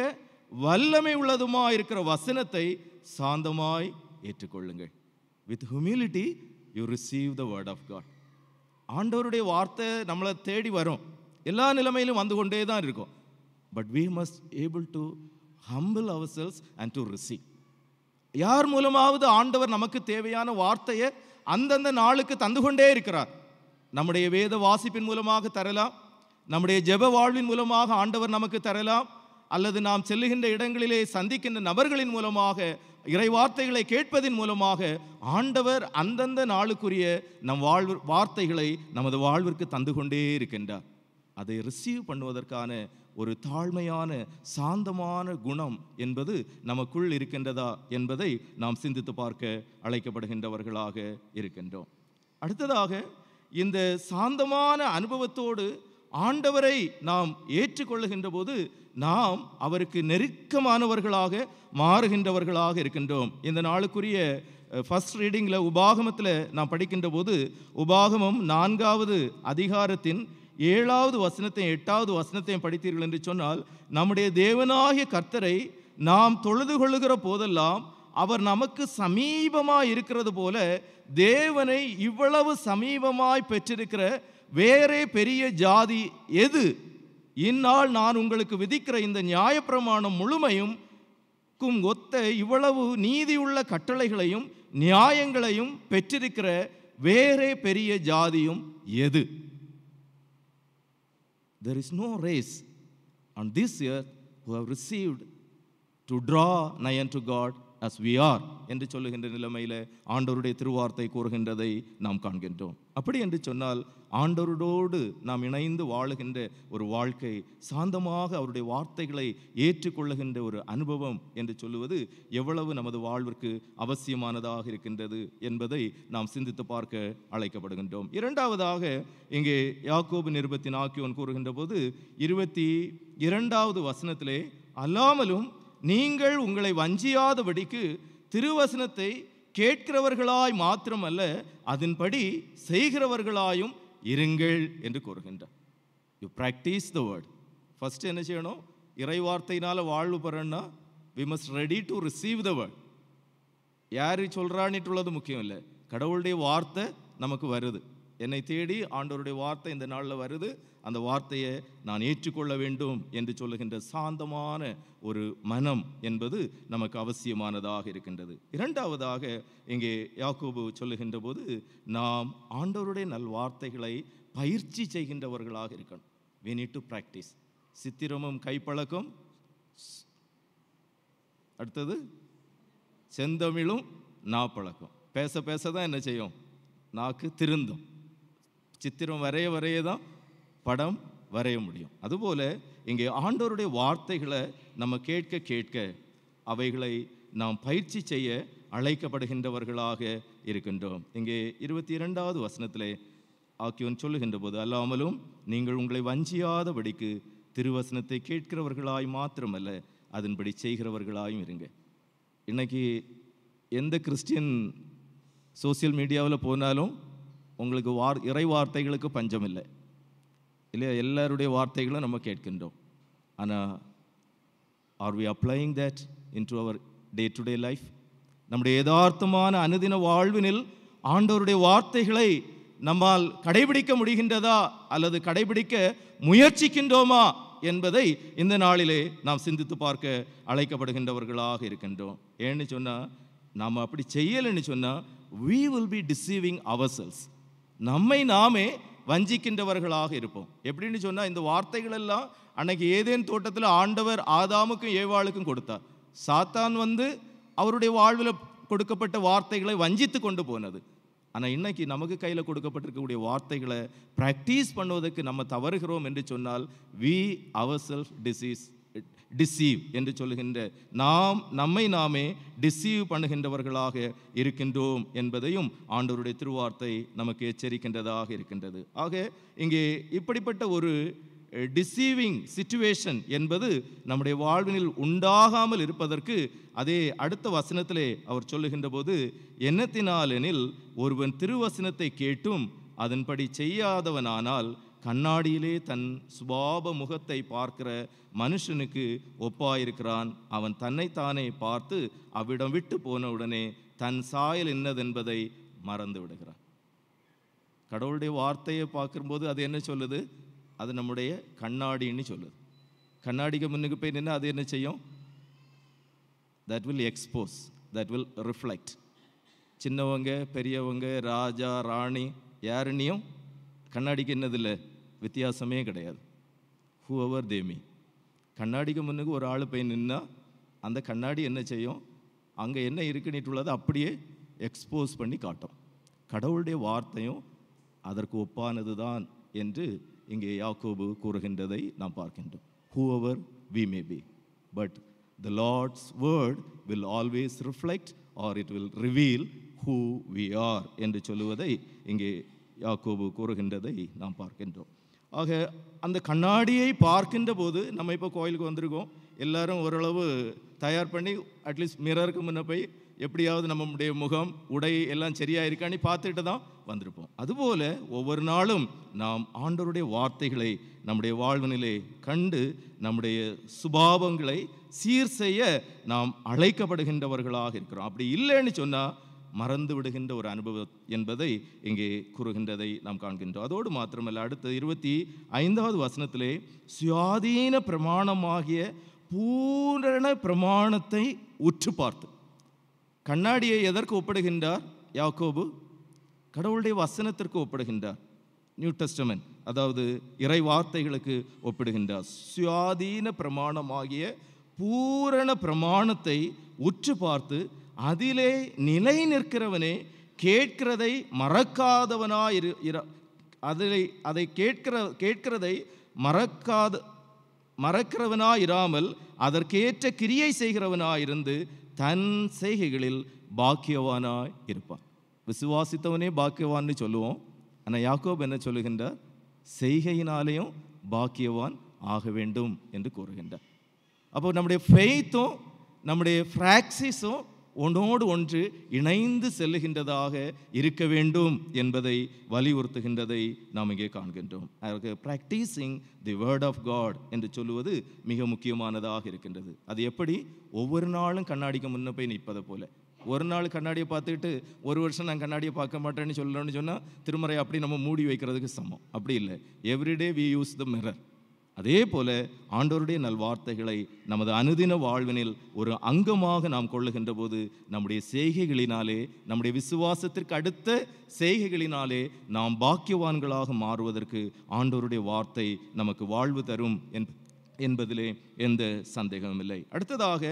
வல்லமை உள்ளதுமா இருக்கிற வசனத்தை சாந்தமாய் ஏற்றுக்கொள்ளுங்கள். With humility you receive the word of God. ஆண்டவருடைய வார்த்தை நம்மளை தேடி வரும், எல்லா நிலைமையிலும் வந்து கொண்டே தான் இருக்கும். But we must able to humble ourselves and to receive. யார் மூலமாவது ஆண்டவர் நமக்கு தேவையான வார்த்தையை அந்தந்த நாளுக்கு தந்து கொண்டே இருக்கிறார். நம்முடைய வேத வாசிப்பின் மூலமாக தரலாம், நம்முடைய ஜெப வாழ்வின் மூலமாக ஆண்டவர் நமக்கு தரலாம், அல்லது நாம் செல்லுகின்ற இடங்களிலே சந்திக்கின்ற நபர்களின் மூலமாக, இறை வார்த்தைகளை கேட்பதின் மூலமாக ஆண்டவர் அந்தந்த நாளுக்குரிய நம் வார்த்தைகளை நமது வாழ்விற்கு தந்து கொண்டே இருக்கின்றார். அதை ரிசீவ் பண்ணுவதற்கான ஒரு தாழ்மையான சாந்தமான குணம் என்பது நமக்குள் இருக்கின்றதா என்பதை நாம் சிந்தித்து பார்க்க அழைக்கப்படுகின்றவர்களாக இருக்கின்றோம். அடுத்ததாக, இந்த சாந்தமான அனுபவத்தோடு ஆண்டவரை நாம் ஏற்றுக்கொள்ளுகின்ற போது நாம் அவருக்கு நெருக்கமானவர்களாக மாறுகின்றவர்களாக இருக்கின்றோம். இந்த நாளுக்குரிய ஃபர்ஸ்ட் ரீடிங்கில் உபாகமத்தில் நாம் படிக்கின்ற போது, உபாகமம் 4வது அதிகாரத்தின் 7வது வசனத்தையும் 8வது வசனத்தையும் படித்தீர்கள் என்று சொன்னால், நம்முடைய தேவனாகிய கர்த்தரை நாம் தொழுது கொள்ளுகிற போதெல்லாம் அவர் நமக்கு சமீபமாய் இருக்கிறது போல, தேவனை இவ்வளவு சமீபமாய் பெற்றிருக்கிற வேறே பெரிய ஜாதி எது? இந்நாள் நான் உங்களுக்கு விதிக்கிற இந்த நியாயப்பிரமாணம் முழுமையும் ஒத்த இவ்வளவு நீதியுள்ள கட்டளைகளையும் நியாயங்களையும் பெற்றிருக்கிற வேறே பெரிய ஜாதியும் எது? There is no race on this earth who have received to draw nigh unto God as we are என்று சொல்லுகின்ற நிலைமையில் ஆண்டவருடைய திருவார்த்தை கூறுகின்றதை நாம் காண்கின்றோம். அப்படி என்று சொன்னால், ஆண்டவரோடு நாம் இணைந்து வாழுகின்ற ஒரு வாழ்க்கை, சாந்தமாக அவருடைய வார்த்தைகளை ஏற்றுக்கொள்ளுகின்ற ஒரு அனுபவம் என்று சொல்லுவது எவ்வளவு நமது வாழ்விற்கு அவசியமானதாக இருக்கின்றது என்பதை நாம் சிந்தித்து பார்க்க அழைக்கப்படுகின்றோம். இரண்டாவதாக, இங்கே யாக்கோபு நிருபத்தின் ஆக்கியோன் கூறுகின்ற போது 22வது வசனத்திலே, அல்லாமலும் நீங்கள் உங்களை வஞ்சியாதபடிக்கு திருவசனத்தை கேட்கிறவர்களாய் மாத்திரமல்ல, அதன்படி செய்கிறவர்களாயும் இருங்கள் என்று கூறுகின்றார். You practice the word. First என்ன செய்யணும்? இறை வார்த்தையினால வாழ்வு பெறணும்னா we must ready to receive the word. யார் சொல்றான்னுட்டுள்ளது முக்கியம் இல்லை, கடவுளுடைய வார்த்தை நமக்கு வருது. என்னை தேடி ஆண்டவருடைய வார்த்தை இந்த நாளில் வருது, அந்த வார்த்தையை நான் ஏற்றுக்கொள்ள வேண்டும் என்று சொல்லுகின்ற சாந்தமான ஒரு மனம் என்பது நமக்கு அவசியமானதாக இருக்கின்றது. இரண்டாவதாக, இங்கே யாக்கோபு சொல்லுகின்ற போது, நாம் ஆண்டவருடைய நல் வார்த்தைகளை பயிற்சி செய்கின்றவர்களாக இருக்கணும். we need to practice. சித்திரமும் கைப்பழக்கம், அடுத்தது செந்தமிழும் நாப்பழக்கம். பேச பேச தான் என்ன செய்யும்? நாக்கு திருந்தும். சித்திரம் வரைய வரைய தான் படம் வரைய முடியும். அதுபோல இங்கே ஆண்டவருடைய வார்த்தைகளை நம்ம கேட்க கேட்க அவைகளை நாம் பயிற்சி செய்ய அழைக்கப்படுகின்றவர்களாக இருக்கின்றோம். இங்கே 22வது வசனத்திலே ஆக்கியோன் சொல்லுகின்ற போது, அல்லாமலும் நீங்கள் உங்களை வஞ்சியாதபடிக்கு திருவசனத்தை கேட்கிறவர்களாய் மாத்திரமல்ல, அதன்படி செய்கிறவர்களாயும் இருங்க. இன்னைக்கு எந்த கிறிஸ்டியன் சோசியல் மீடியாவில் போனாலும் உங்களுக்கு இறை வார்த்தைகளுக்கு பஞ்சம் இல்லை இல்லையா? எல்லாருடைய வார்த்தைகளும் நம்ம கேட்கின்றோம். ஆனால் are we applying that into our day to day life? நம்முடைய யதார்த்தமான அனுதின வாழ்வினில் ஆண்டவருடைய வார்த்தைகளை நம்மால் கடைபிடிக்க முடிகின்றதா அல்லது கடைபிடிக்க முயற்சிக்கின்றோமா என்பதை இந்த நாளிலே நாம் சிந்தித்து பார்க்க அழைக்கப்படுகின்றவர்களாக இருக்கின்றோம். ஏன்னு சொன்னால், நாம் அப்படி செய்யலைன்னு சொன்னால் we will be deceiving ourselves. நம்மை நாமே வஞ்சிக்கின்றவர்களாக இருப்போம். எப்படின்னு சொன்னால், இந்த வார்த்தைகள் எல்லாம் அன்னைக்கு ஏதேன் தோட்டத்தில் ஆண்டவர் ஆதாமுக்கும் ஏவாளுக்கும் கொடுத்தார். சாத்தான் அவருடைய வாழ்வில் கொடுக்கப்பட்ட வார்த்தைகளை வஞ்சித்து கொண்டு போனது. ஆனால் இன்னைக்கு நமக்கு கையில் கொடுக்கப்பட்டிருக்கக்கூடிய வார்த்தைகளை ப்ராக்டிஸ் பண்ணுவதற்கு நம்ம தவறுகிறோம் என்று சொன்னால், we ourselves deceive என்று சொல்லுகின்ற நம்மை நாமே டிசீவ் பண்ணுகின்றவர்களாக இருக்கின்றோம் என்பதையும் ஆண்டவருடைய திருவார்த்தை நமக்கு எச்சரிக்கின்றதாக இருக்கின்றது. ஆக இங்கே இப்படிப்பட்ட ஒரு டிசீவிங் சிச்சுவேஷன் என்பது நம்முடைய வாழ்வினில் உண்டாகாமல் இருப்பதற்கு அதே அடுத்த வசனத்திலே அவர் சொல்லுகின்ற போது, எண்ணத்தினாலெனில் ஒருவன் திருவசனத்தை கேட்டும் அதன்படி செய்யாதவனானால் கண்ணாடியிலே தன் சுபாவ முகத்தை பார்க்கிற மனுஷனுக்கு ஒப்பாயிருக்கிறான். அவன் தன்னைத்தானே பார்த்து அவ்விடம் விட்டு போன உடனே தன் சாயல் என்னதென்பதை மறந்து விடுகிறான். கடவுளுடைய வார்த்தையை பார்க்கும்போது அது என்ன சொல்லுது? அது நம்முடைய கண்ணாடின்னு சொல்லுது. கண்ணாடிக்கு முன்னுக்கு போய் நின்று அது என்ன செய்யும்? That will expose, that will reflect. சின்னவங்க பெரியவங்க ராஜா ராணி யாருன்னையும் கண்ணாடிக்கு என்னதில்லை, வித்தியாசமே கிடையாது. whoever they may. கண்ணாடிக்கு முன்னுக்கு ஒரு ஆள் போய் நின்னா அந்த கண்ணாடி என்ன செய்யும்? அங்கே என்ன இருக்குன்னுட்டுள்ளது அப்படியே எக்ஸ்போஸ் பண்ணி காட்டும். கடவுளுடைய வார்த்தையும் அதற்கு ஒப்பானது தான் என்று இங்கே யாக்கோபு கூறுகின்றதை நாம் பார்க்கின்றோம். whoever we may be, but the Lord's word will always reflect or it will reveal who we are என்று சொல்லுவதை இங்கே யாக்கோபு கூறுகின்றதை நாம் பார்க்கின்றோம். ஆக அந்த கண்ணாடியை பார்க்கின்ற போது, நம்ம இப்போ கோயிலுக்கு வந்திருக்கோம், எல்லாரும் ஓரளவு தயார் பண்ணி அட்லீஸ்ட் மிரருக்கு முன்ன போய் எப்படியாவது நம்முடைய முகம் உடை எல்லாம் சரியாக இருக்கான்னு பார்த்துட்டு தான் வந்திருப்போம். அதுபோல் ஒவ்வொரு நாளும் நாம் ஆண்டவருடைய வார்த்தைகளை நம்முடைய வாழ்வினிலே கண்டு நம்முடைய சுபாவங்களை சீர் செய்ய நாம் அழைக்கப்படுகின்றவர்களாக இருக்கிறோம். அப்படி இல்லைன்னு சொன்னால் மறந்து விடுகின்ற ஒரு அனுபவம் என்பதை இங்கே கூறுகின்றதை நாம் காண்கின்றோம். அதோடு மாத்திரமல்ல, அடுத்த 25வது வசனத்திலே சுயாதீன பிரமாணமாகிய பூரண பிரமாணத்தை உற்று பார்த்து, கண்ணாடியை எதற்கு ஒப்பிடுகின்றார் யாக்கோபு? கடவுளுடைய வசனத்திற்கு ஒப்பிடுகின்றார். நியூ டெஸ்டமென்ட், அதாவது இறை வார்த்தைகளுக்கு ஒப்பிடுகின்றார். சுயாதீன பிரமாணமாகிய பூரண பிரமாணத்தை உற்று பார்த்து அதிலே நிலை நிற்கிறவனே கேட்கிறதை மறக்காதவனாய் அதை கேட்கிறதை மறக்கிறவனாயிராமல் அதற்கேற்ற கிரியை செய்கிறவனாயிருந்து தன் செய்கைகளில் பாக்கியவானாய் இருப்பான். விசுவாசித்தவனே பாக்கியவான்னு சொல்லுவோம். ஆனால் யாக்கோபு என்ன சொல்லுகின்றார்? செய்கையினாலேயும் பாக்கியவான் ஆக வேண்டும் என்று கூறுகின்றார். அப்போ நம்முடைய ஃபெய்த்தும் நம்முடைய பிராக்சிஸும் ஒன்றோடு ஒன்று இணைந்து செல்லுகின்றதாக இருக்க வேண்டும் என்பதை வலியுறுத்துகின்றதை நாம் இங்கே காண்கின்றோம். Practicing the word of God என்று சொல்லுவது மிக முக்கியமானதாக இருக்கின்றது. அது எப்படி? ஒவ்வொரு நாளும் கண்ணாடிக்கு முன்ன போய் நிற்பதை போல. ஒரு நாள் கண்ணாடியை பார்த்துக்கிட்டு ஒரு வருஷம் நான் கண்ணாடியை பார்க்க மாட்டேன்னு சொல்லணும்னு சொன்னால் திருமறை அப்படி நம்ம மூடி வைக்கிறதுக்கு சமம். அப்படி இல்லை. Everyday we use the mirror. அதே போல ஆண்டவருடைய நல்வார்த்தைகளை நமது அனுதின வாழ்வினில் ஒரு அங்கமாக நாம் கொள்ளுகின்ற போது நம்முடைய செய்கைகளினாலே, நம்முடைய விசுவாசத்திற்கு அடுத்த செய்கைகளினாலே நாம் பாக்கியவான்களாக மாறுவதற்கு ஆண்டவருடைய வார்த்தை நமக்கு வாழ்வு தரும் என்பதிலே எந்த சந்தேகமும் இல்லை. அடுத்ததாக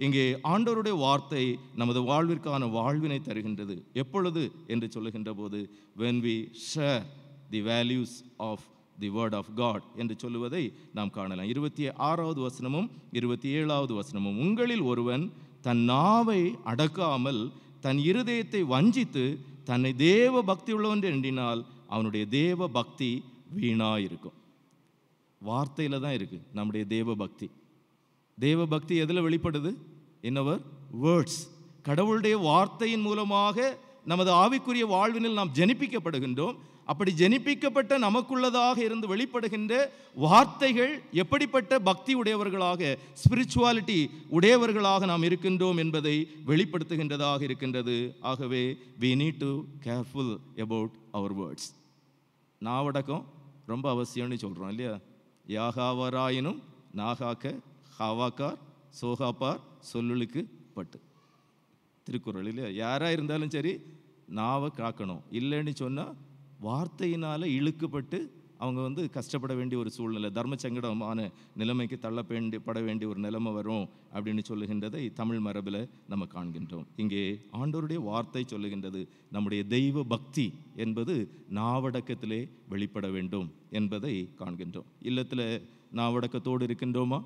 இங்கே ஆண்டவருடைய வார்த்தை நமது வாழ்விற்கான வாழ்வினை தருகின்றது. எப்பொழுது என்று சொல்லுகின்ற போது, when we share the values of the word of God என்று சொல்லுவதை நாம் காணலாம். 26வது வசனமும் 27வது வசனமும், உங்களில் ஒருவன் தன் நாவை அடக்காமல் தன் இருதயத்தை வஞ்சித்து தன்னை தேவ பக்தி உள்ளவன் எண்ணினால் அவனுடைய தேவ பக்தி வீணாயிருக்கும். வார்த்தையில் தான் இருக்கு நம்முடைய தேவ பக்தி. தேவ பக்தி எதில் வெளிப்படுது? இன் அவர் வேர்ட்ஸ். கடவுளுடைய வார்த்தையின் மூலமாக நமது ஆவிக்குரிய வாழ்வினில் நாம் ஜனிப்பிக்கப்படுகின்றோம். அப்படி ஜனிப்பிக்கப்பட்ட நமக்குள்ளதாக இருந்து வெளிப்படுகின்ற வார்த்தைகள் எப்படிப்பட்ட பக்தி உடையவர்களாக, ஸ்பிரிச்சுவாலிட்டி உடையவர்களாக நாம் இருக்கின்றோம் என்பதை வெளிப்படுத்துகின்றதாக இருக்கின்றது. ஆகவே we need to careful about our words. நாவடக்கம் ரொம்ப அவசியம்னு சொல்கிறோம் இல்லையா? யாகாவராயினும் நாகாக்க ஹாவாக்கார் சோகாப்பார் சொல்லுக்கு பட்டு. திருக்குறள் இல்லையா? யாராக இருந்தாலும் சரி நாவை காக்கணும். இல்லைன்னு சொன்னால் வார்த்தையினால் இழுக்கப்பட்டு அவங்க கஷ்டப்பட வேண்டிய ஒரு சூழ்நிலை, தர்ம சங்கடமான நிலைமைக்கு தள்ளப்பட வேண்டிய ஒரு நிலைமை வரும் அப்படின்னு சொல்லுகின்றதை தமிழ் மரபில் நம்ம காண்கின்றோம். இங்கே ஆண்டவருடைய வார்த்தை சொல்லுகின்றது, நம்முடைய தெய்வ பக்தி என்பது நாவடக்கத்திலே வெளிப்பட வேண்டும் என்பதை காண்கின்றோம். இல்லத்தில் நாவடக்கத்தோடு இருக்கின்றோமா?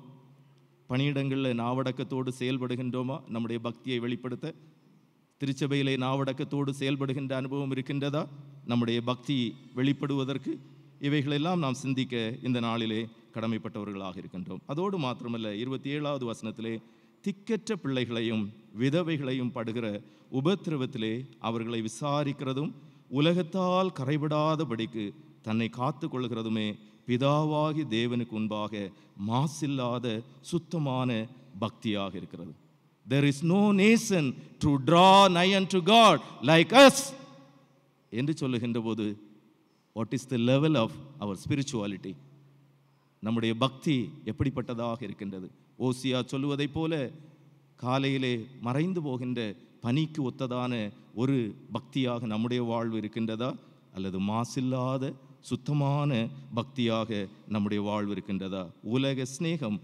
பணியிடங்களில் நாவடக்கத்தோடு செயல்படுகின்றோமா? நம்முடைய பக்தியை வெளிப்படுத்த திருச்சபையிலே நாவடக்கத்தோடு செயல்படுகின்ற அனுபவம் இருக்கின்றதா நம்முடைய பக்தி வெளிப்படுவதற்கு? இவைகளெல்லாம் நாம் சிந்திக்க இந்த நாளிலே கடமைப்பட்டவர்களாக இருக்கின்றோம். அதோடு மாத்திரமல்ல, 27வது வசனத்திலே திக்கற்ற பிள்ளைகளையும் விதவைகளையும் படுகிற உபத்திரவத்திலே அவர்களை விசாரிக்கிறதும் உலகத்தால் கரைபடாதபடிக்கு தன்னை காத்து கொள்கிறதுமே பிதாவாகி தேவனுக்கு முன்பாக மாசில்லாத சுத்தமான பக்தியாக இருக்கிறது. There is no nation to draw nigh unto God like us என்று சொல்லுகின்ற போது, what is the level of our spirituality? நம்முடைய பக்தி எப்படிப்பட்டதாக இருக்கின்றது? ஓசியா சொல்லுவதை போல காலையிலே மறைந்து போகின்ற பனிக்கு ஒத்ததான ஒரு பக்தியாக நம்முடைய வாழ்வு இருக்கின்றதா, அல்லது மாசில்லாத சுத்தமான பக்தியாக நம்முடைய வாழ்வு இருக்கின்றதா? உலக சிநேகம்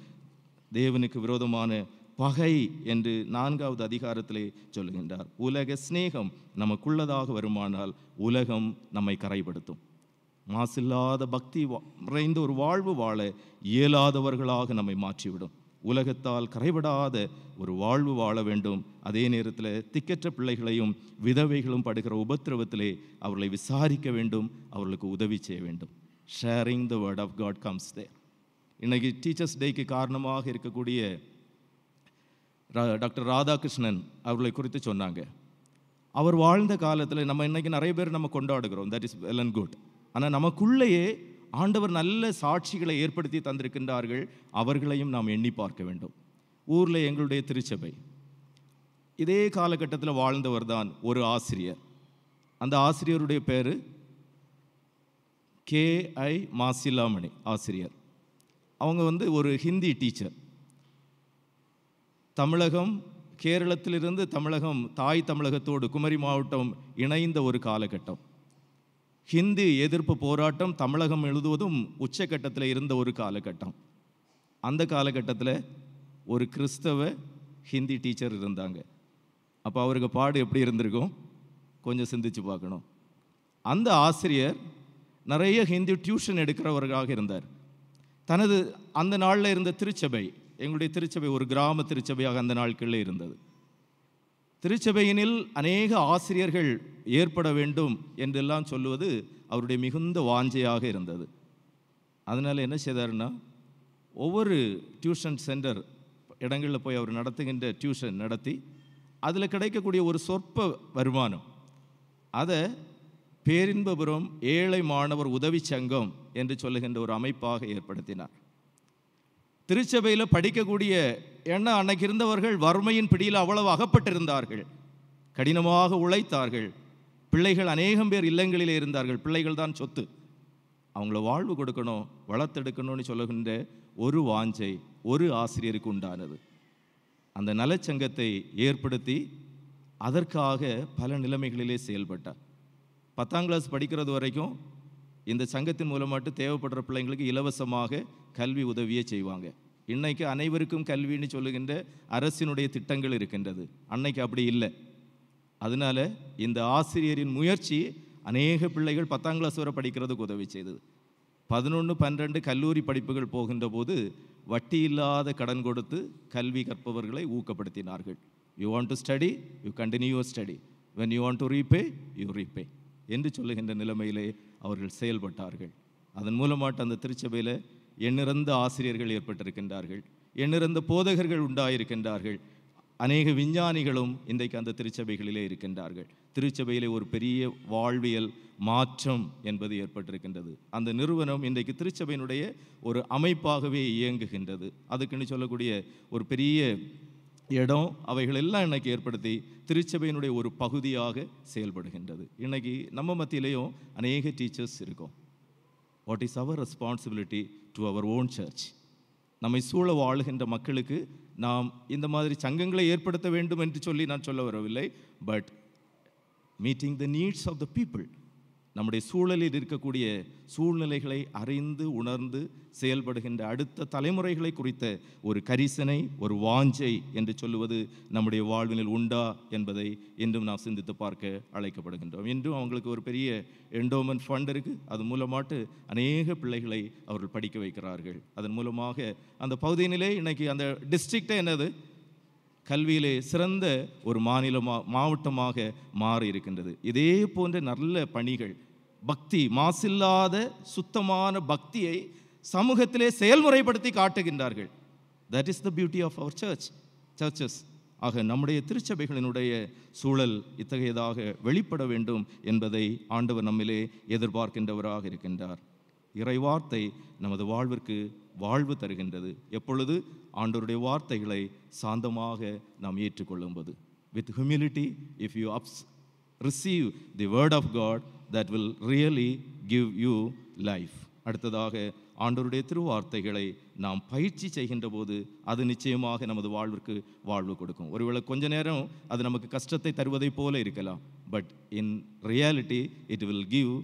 தேவனுக்கு விரோதமான பகை என்று 4வது அதிகாரத்திலே சொல்லுகின்றார். உலக சிநேகம் நமக்குள்ளதாக வருமானால் உலகம் நம்மை கரைப்படுத்தும். மாசில்லாத பக்தி நிறைந்த ஒரு வாழ்வு வாழ இயலாதவர்களாக நம்மை மாற்றிவிடும். உலகத்தால் கரைபடாத ஒரு வாழ்வு வாழ வேண்டும். அதே நேரத்தில் திக்கற்ற பிள்ளைகளையும் விதவைகளும் படுகிற உபத்திரவத்திலே அவர்களை விசாரிக்க வேண்டும், அவர்களுக்கு உதவி செய்ய வேண்டும். Sharing the word of God comes there. இன்னைக்கு டீச்சர்ஸ் டேக்கு காரணமாக இருக்கக்கூடிய டாக்டர் ராதாகிருஷ்ணன் அவர்களை குறித்து சொன்னாங்க. அவர் வாழ்ந்த காலத்தில் நம்ம இன்னைக்கு நிறைய பேர் நம்ம கொண்டாடுகிறோம், that is well and good. ஆனால் நமக்குள்ளேயே ஆண்டவர் நல்ல சாட்சிகளை ஏற்படுத்தி தந்திருக்கின்றார்கள், அவர்களையும் நாம் எண்ணி பார்க்க வேண்டும். ஊரில் எங்களுடைய திருச்சபை இதே காலகட்டத்தில் வாழ்ந்தவர் தான் ஒரு ஆசிரியர். அந்த ஆசிரியருடைய பேர் K.I. மாசிலாமணி ஆசிரியர். அவங்க ஒரு ஹிந்தி டீச்சர். தமிழகம், கேரளத்திலிருந்து தமிழகம், தாய் தமிழகத்தோடு குமரி மாவட்டம் இணைந்த ஒரு காலகட்டம். ஹிந்தி எதிர்ப்பு போராட்டம் தமிழகம் முழுவதும் உச்சக்கட்டத்தில் இருந்த ஒரு காலகட்டம். அந்த காலகட்டத்தில் ஒரு கிறிஸ்தவ ஹிந்தி டீச்சர் இருந்தாங்க. அப்போ அவருக்கு பாடு எப்படி இருந்திருக்கும் கொஞ்சம் சிந்திச்சு பார்க்கணும். அந்த ஆசிரியர் நிறைய ஹிந்தி டியூஷன் எடுக்கிறவர்களாக இருந்தார். தனது அந்த நாளில் இருந்த திருச்சபை, எங்களுடைய திருச்சபை ஒரு கிராம திருச்சபையாக அந்த நாட்களில் இருந்தது. திருச்சபையினில் அநேக ஆசிரியர்கள் ஏற்பட வேண்டும் என்றெல்லாம் சொல்லுவது அவருடைய மிகுந்த வாஞ்சையாக இருந்தது. அதனால் என்ன செய்தார்னா, ஒவ்வொரு டியூஷன் சென்டர் இடங்களில் போய் அவர் நடத்துகின்ற டியூஷன் நடத்தி அதில் கிடைக்கக்கூடிய ஒரு சொற்ப வருமானம் அதை பேரின்பபுரம் ஏழை மாணவர் உதவி சங்கம் என்று சொல்லுகின்ற ஒரு அமைப்பாக ஏற்படுத்தினார். திருச்சபையில் படிக்கக்கூடிய அன்னைக்கு இருந்தவர்கள் வறுமையின் பிடியில் அவ்வளவு அகப்பட்டிருந்தார்கள், கடினமாக உழைத்தார்கள். பிள்ளைகள் அநேகம் பேர் இல்லங்களிலே இருந்தார்கள். பிள்ளைகள் தான் சொத்து, அவங்கள வாழ்வு கொடுக்கணும், வளர்த்தெடுக்கணும்னு சொல்லுகின்ற ஒரு வாஞ்சை ஒரு ஆசிரியருக்கு உண்டானது. அந்த நலச்சங்கத்தை ஏற்படுத்தி அதற்காக பல நிலைமைகளிலே செயல்பட்டார். 10ஆம் கிளாஸ் படிக்கிறது வரைக்கும் இந்த சங்கத்தின் மூலமாட்டு தேவைப்படுற பிள்ளைங்களுக்கு இலவசமாக கல்வி உதவியை செய்வாங்க. இன்னைக்கு அனைவருக்கும் கல்வின்னு சொல்லுகின்ற அரசினுடைய திட்டங்கள் இருக்கின்றது. அன்னைக்கு அப்படி இல்லை. அதனால இந்த ஆசிரியரின் முயற்சி அநேக பிள்ளைகள் 10ஆம் கிளாஸ் வரை படிக்கிறதுக்கு உதவி செய்தது. 11, 12 கல்லூரி படிப்புகள் போகின்ற போது வட்டி இல்லாத கடன் கொடுத்து கல்வி கற்பவர்களை ஊக்கப்படுத்தினார்கள். You want to study, you continue your study, when you want to repay, you repay என்று சொல்லுகின்ற நிலைமையிலே அவர்கள் செயல்பட்டார்கள். அதன் மூலமாட்டு அந்த திருச்சபையில் எண்ணிறந்த ஆசிரியர்கள் ஏற்பட்டிருக்கின்றார்கள், எண்ணிறந்த போதகர்கள் உண்டாயிருக்கின்றார்கள். அநேக விஞ்ஞானிகளும் இன்றைக்கு அந்த திருச்சபைகளிலே இருக்கின்றார்கள். திருச்சபையிலே ஒரு பெரிய வாழ்வியல் மாற்றம் என்பது ஏற்பட்டிருக்கின்றது. அந்த நிறுவனம் இன்றைக்கு திருச்சபையினுடைய ஒரு அமைப்பாகவே இயங்குகின்றது. அதுக்குன்னு சொல்லக்கூடிய ஒரு பெரிய இடம் அவைகள் எல்லாம் இன்னைக்கு ஏற்படுத்தி திருச்சபையினுடைய ஒரு பகுதியாக செயல்படுகின்றது. இன்னைக்கு நம்ம மத்தியிலேயும் அநேக டீச்சர்ஸ் இருக்கும். What is our responsibility to our own church? நம்மை சூழ வாழுகின்ற மக்களுக்கு நாம் இந்த மாதிரி சங்கங்களை ஏற்படுத்த வேண்டும் என்று சொல்லி நான் சொல்ல வரவில்லை. But meeting the needs of the people, நம்முடைய சூழலில் இருக்கக்கூடிய சூழ்நிலைகளை அறிந்து உணர்ந்து செயல்படுகின்ற அடுத்த தலைமுறைகளை குறித்த ஒரு கரிசனை, ஒரு வாஞ்சை என்று சொல்லுவது நம்முடைய வாழ்வினில் உண்டா என்பதை இன்றும் நாம் சிந்தித்து பார்க்க அழைக்கப்படுகின்றோம். இன்றும் அவங்களுக்கு ஒரு பெரிய என்டோமெண்ட் ஃபண்ட் இருக்குது. அது மூலமாட்டு அநேக பிள்ளைகளை அவர்கள் படிக்க வைக்கிறார்கள். அதன் மூலமாக அந்த பகுதியினிலே இன்னைக்கு அந்த டிஸ்ட்ரிக்டே என்னது, கல்வியிலே சிறந்த ஒரு மாவட்டமாக மாறி இருக்கின்றது. இதே போன்ற நல்ல பணிகள், பக்தி, மாசில்லாத சுத்தமான பக்தியை சமூகத்திலே செயல்முறைப்படுத்தி காட்டுகின்றார்கள். That is the beauty of our churches. ஆக நம்முடைய திருச்சபைகளினுடைய சூழல் இத்தகையதாக வெளிப்பட வேண்டும் என்பதை ஆண்டவர் நம்மிலே எதிர்பார்க்கின்றவராக இருக்கின்றார். இறைவார்த்தை நமது வாழ்விற்கு வாழ்வு தருகின்றது. எப்பொழுது? ஆண்டவருடைய வார்த்தைகளை சாந்தமாக நாம் ஏற்றுக்கொள்ளும்போது. With humility, if you receive the word of God, that will really give you life. அடுத்ததாக ஆண்டவருடைய திருவார்த்தைகளை நாம் பயிற்சி செய்கின்ற போது அது நிச்சயமாக நமது வாழ்விற்கு வாழ்வு கொடுக்கும். ஒருவேளை கொஞ்ச நேரம் அது நமக்கு கஷ்டத்தை தருவதை போல இருக்கலாம், but in reality it will give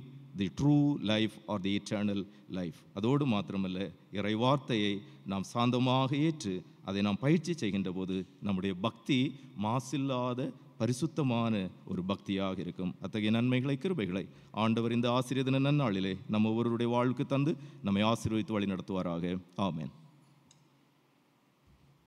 the true life or the eternal life. அதோடு மாத்திரமல்ல, இறைவார்த்தையை நாம் சாந்தமாக ஏற்று அதை நாம் பயிற்சி செய்கின்ற போது நம்முடைய பக்தி மாசில்லாத பரிசுத்தமான ஒரு பக்தியாக இருக்கும். அத்தகைய நன்மைகளை, கிருபைகளை ஆண்டவர் இந்த ஆசீர்வாத நன்னாளிலே நம்ம ஒவ்வொருவருடைய வாழ்வுக்கு தந்து நம்மை ஆசீர்வதித்து வழி நடத்துவாராக. ஆமென்.